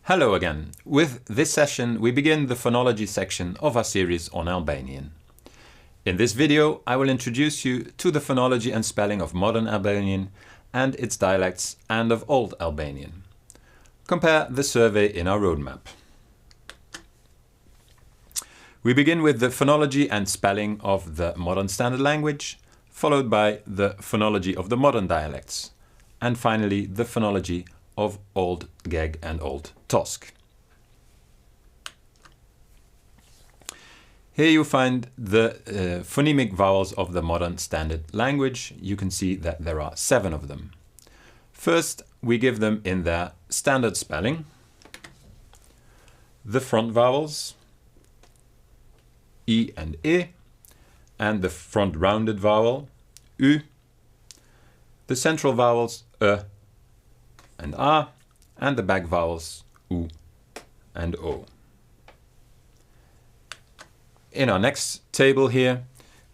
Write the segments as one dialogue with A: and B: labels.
A: Hello again. With this session, we begin the phonology section of our series on Albanian. In this video, I will introduce you to the phonology and spelling of modern Albanian and its dialects and of Old Albanian. Compare the survey in our roadmap. We begin with the phonology and spelling of the modern standard language, followed by the phonology of the modern dialects, and finally the phonology of Old Geg and Old Tosk. Here you find the phonemic vowels of the modern standard language. You can see that there are 7 of them. First, we give them in their standard spelling. The front vowels, I and E, and the front rounded vowel, U. The central vowels, and A, and the back vowels, U and O. In our next table here,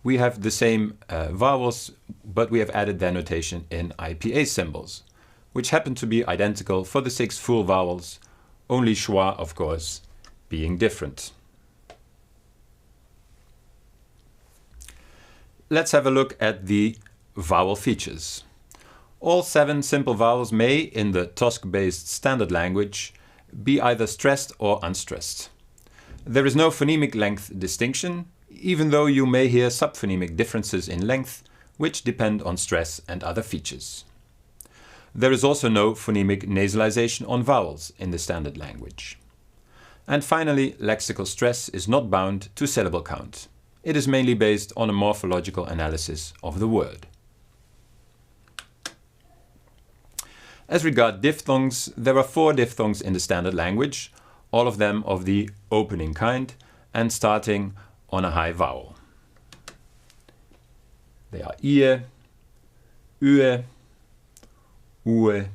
A: we have the same vowels, but we have added their notation in IPA symbols, which happen to be identical for the 6 full vowels, only schwa, of course, being different. Let's have a look at the vowel features. All 7 simple vowels may, in the Tosk-based standard language, be either stressed or unstressed. There is no phonemic length distinction, even though you may hear subphonemic differences in length, which depend on stress and other features. There is also no phonemic nasalization on vowels in the standard language. And finally, lexical stress is not bound to syllable count. It is mainly based on a morphological analysis of the word. As regard diphthongs, there are 4 diphthongs in the standard language, all of them of the opening kind and starting on a high vowel. They are ie, ue, ue,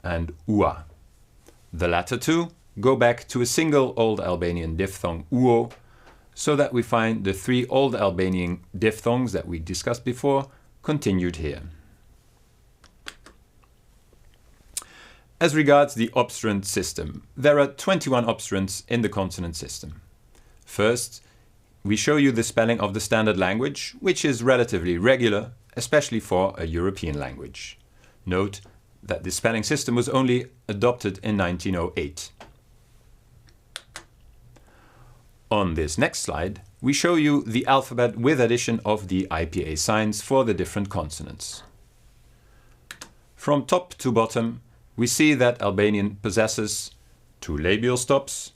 A: and ua. The latter 2 go back to a single Old Albanian diphthong uo, so that we find the 3 Old Albanian diphthongs that we discussed before continued here. As regards the obstruent system, there are 21 obstruents in the consonant system. First, we show you the spelling of the standard language, which is relatively regular, especially for a European language. Note that the spelling system was only adopted in 1908. On this next slide, we show you the alphabet with addition of the IPA signs for the different consonants. From top to bottom, we see that Albanian possesses 2 labial stops,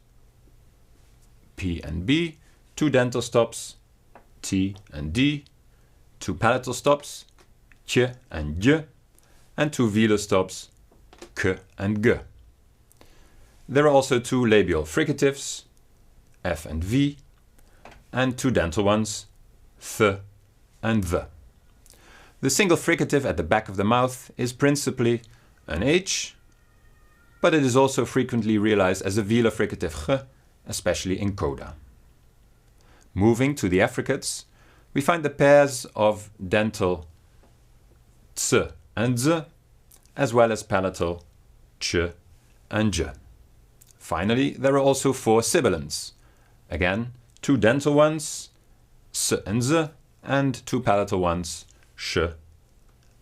A: P and B, 2 dental stops, T and D, 2 palatal stops, Q and J, and 2 velar stops, K and G. There are also 2 labial fricatives, F and V, and 2 dental ones, Th and The. The single fricative at the back of the mouth is principally an H, but it is also frequently realized as a velar fricative G, especially in coda. Moving to the affricates, we find the pairs of dental ts and z, as well as palatal ch and j. Finally, there are also 4 sibilants. Again, 2 dental ones, s and z, and 2 palatal ones, sh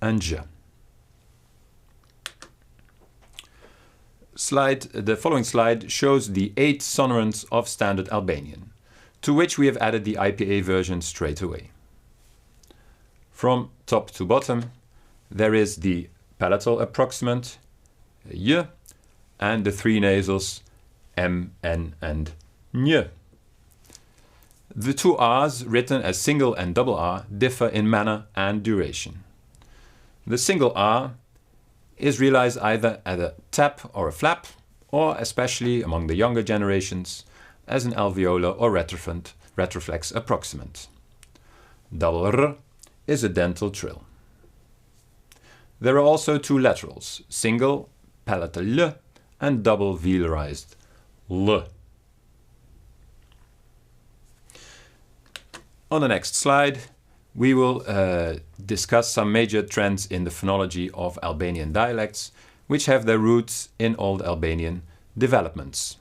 A: and j. The following slide shows the 8 sonorants of standard Albanian, to which we have added the IPA version straight away. From top to bottom, there is the palatal approximant, y, and the 3 nasals, m, n, and ny. The 2 r's, written as single and double r, differ in manner and duration. The single r is realized either as a tap or a flap, or especially among the younger generations, as an alveolar or retroflex approximant. Double r is a dental trill. There are also 2 laterals, single palatal l and double velarized l. On the next slide, we will discuss some major trends in the phonology of Albanian dialects, which have their roots in Old Albanian, developments.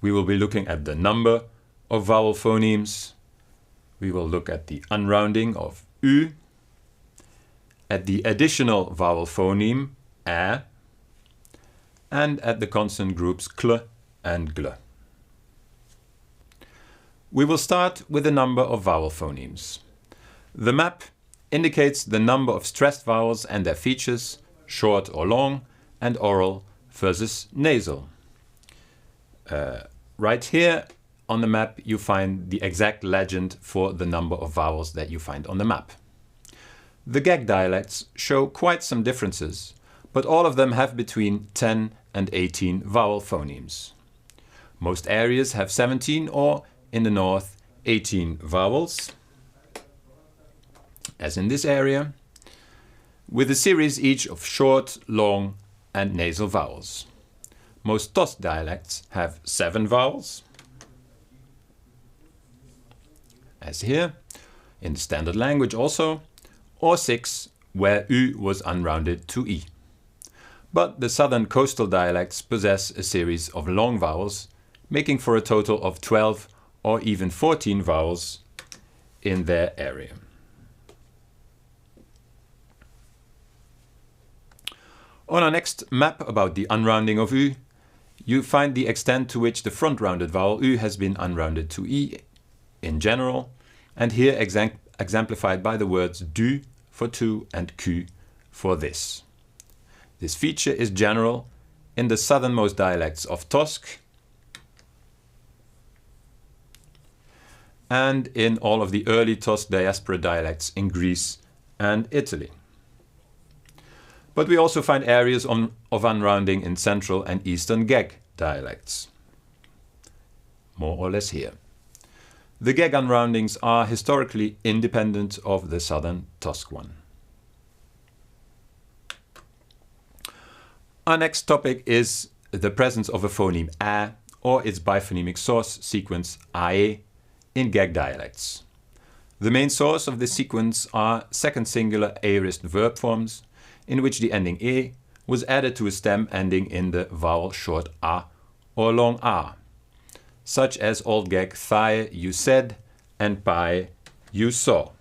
A: We will be looking at the number of vowel phonemes. We will look at the unrounding of U, at the additional vowel phoneme ä, and at the consonant groups kl and gl. We will start with the number of vowel phonemes. The map indicates the number of stressed vowels and their features, short or long, and oral versus nasal. Right here on the map you find the exact legend for the number of vowels that you find on the map. The Geg dialects show quite some differences, but all of them have between 10 and 18 vowel phonemes. Most areas have 17 or, in the north, 18 vowels, as in this area, with a series each of short, long and nasal vowels. Most Tosk dialects have 7 vowels, as here, in the standard language also, or 6 where U was unrounded to E. But the southern coastal dialects possess a series of long vowels, making for a total of 12 or even 14 vowels in their area. On our next map about the unrounding of U, you find the extent to which the front-rounded vowel U has been unrounded to E in general, and here exemplified by the words du for two and ku for this. This feature is general in the southernmost dialects of Tosk and in all of the early Tosk diaspora dialects in Greece and Italy. But we also find areas of unrounding in central and eastern Geg dialects, more or less here. The Geg unroundings are historically independent of the southern Tosk one. Our next topic is the presence of a phoneme ä or its biphonemic source sequence ae in Geg dialects. The main source of this sequence are second singular aorist verb forms in which the ending e was added to a stem ending in the vowel short a or long a, such as Old Geg thigh you said and pai you saw.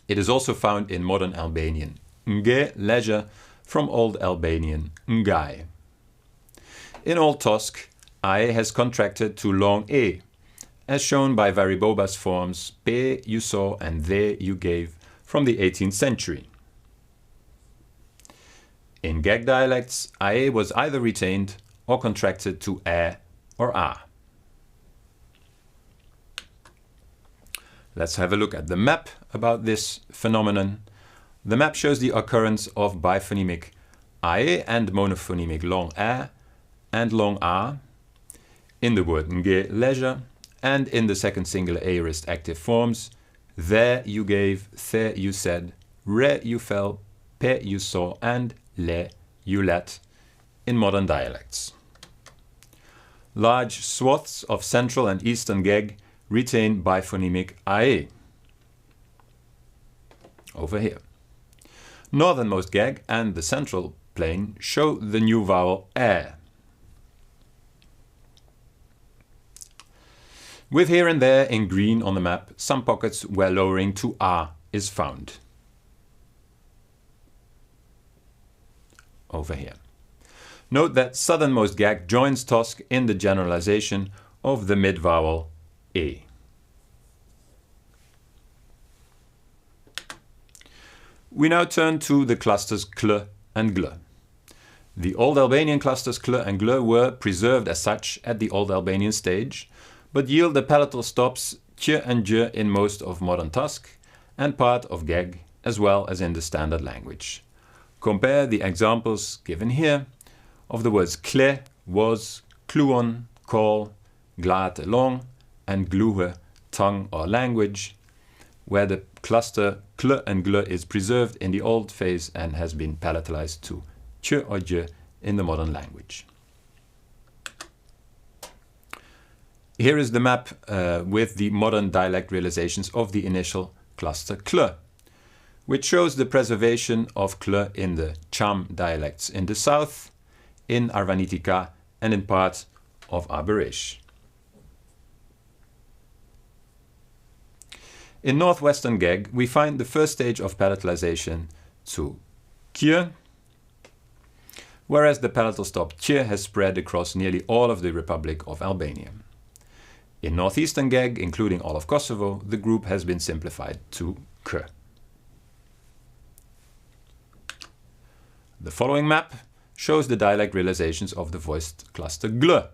A: It is also found in modern Albanian nge leisure from Old Albanian ngai. In Old Tosk, ae has contracted to long e, as shown by Varibobas forms pe you saw and the you gave from the 18th century. In Geg dialects, ae was either retained or contracted to ä or a. Let's have a look at the map about this phenomenon. The map shows the occurrence of biphonemic ae and monophonemic long ä and long a in the word nge leisure and in the second singular aorist active forms there you gave, the you said, re you fell, pe you saw and le you let in modern dialects. Large swaths of central and eastern Geg retain biphonemic ae. Over here. Northernmost Geg and the central plain show the new vowel ä, with here and there in green on the map some pockets where lowering to a is found. Over here. Note that southernmost Geg joins Tosk in the generalization of the mid-vowel e. We now turn to the clusters kl and gl. The Old Albanian clusters kl and gl were preserved as such at the Old Albanian stage, but yield the palatal stops q and j in most of modern Tosk and part of Geg, as well as in the standard language. Compare the examples given here of the words kle, was, kluon, call, glate, long, and gluhe, tongue or language, where the cluster kl and gl is preserved in the old phase and has been palatalized to ch or j in the modern language. Here is the map with the modern dialect realizations of the initial cluster kl. which shows the preservation of kl in the Cham dialects in the south, in Arvanitika, and in part of Arborish. In northwestern Geg, we find the first stage of palatalization to kj, whereas the palatal stop tj has spread across nearly all of the Republic of Albania. In northeastern Geg, including all of Kosovo, the group has been simplified to k. The following map shows the dialect realizations of the voiced cluster gl,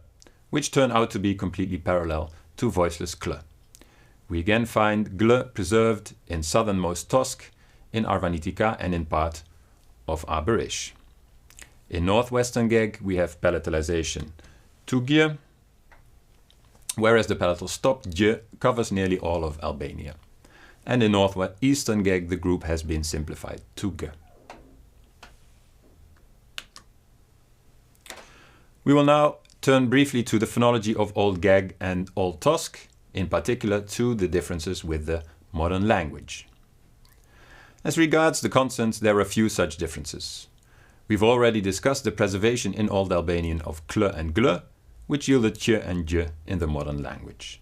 A: which turn out to be completely parallel to voiceless kl. We again find gl preserved in southernmost Tosk, in Arvanitika, and in part of Arborish. In northwestern Geg, we have palatalization to gj, whereas the palatal stop j covers nearly all of Albania. And in northeastern Geg, the group has been simplified to g. We will now turn briefly to the phonology of Old Geg and Old Tosk, in particular to the differences with the modern language. As regards the consonants, there are a few such differences. We've already discussed the preservation in Old Albanian of kl and gl, which yielded tj and j in the modern language.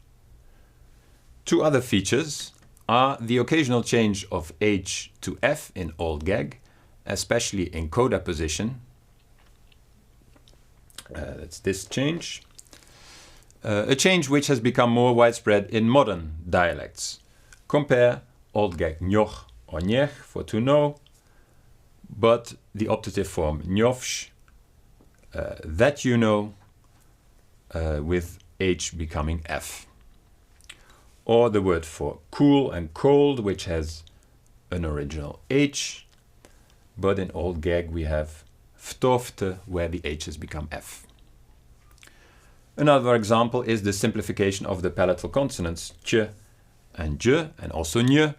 A: Two other features are the occasional change of h to f in Old Geg, especially in coda position. That's this change. A change which has become more widespread in modern dialects. Compare Old Geg njoch or njech for to know, but the optative form njofsh, that you know, with h becoming f. Or the word for cool and cold, which has an original h, but in Old Geg we have vtofte, where the h has become f. Another example is the simplification of the palatal consonants ch and j, and also nj,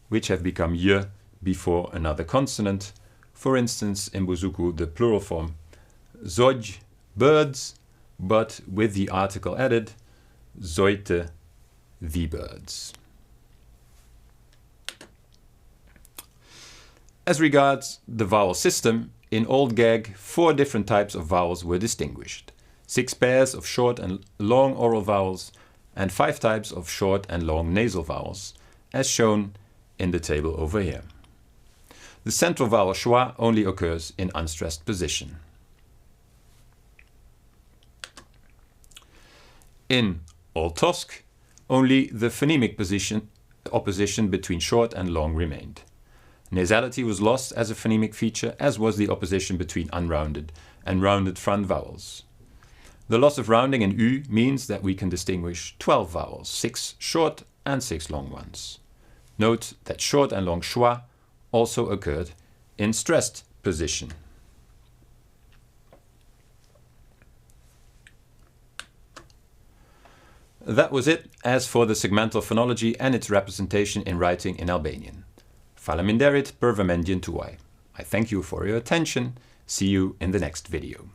A: which have become y before another consonant. For instance, in Buzuku, the plural form zoj, birds, but with the article added, zoite, the birds. As regards the vowel system, in Old Geg, 4 different types of vowels were distinguished. 6 pairs of short and long oral vowels, and 5 types of short and long nasal vowels, as shown in the table over here. The central vowel schwa only occurs in unstressed position. In Old Tosk, only the phonemic opposition between short and long remained. Nasality was lost as a phonemic feature, as was the opposition between unrounded and rounded front vowels. The loss of rounding in U means that we can distinguish 12 vowels, 6 short and 6 long ones. Note that short and long schwa also occurred in stressed position. That was it as for the segmental phonology and its representation in writing in Albanian. Faleminderit për vëmendjen tuaj. I thank you for your attention. See you in the next video.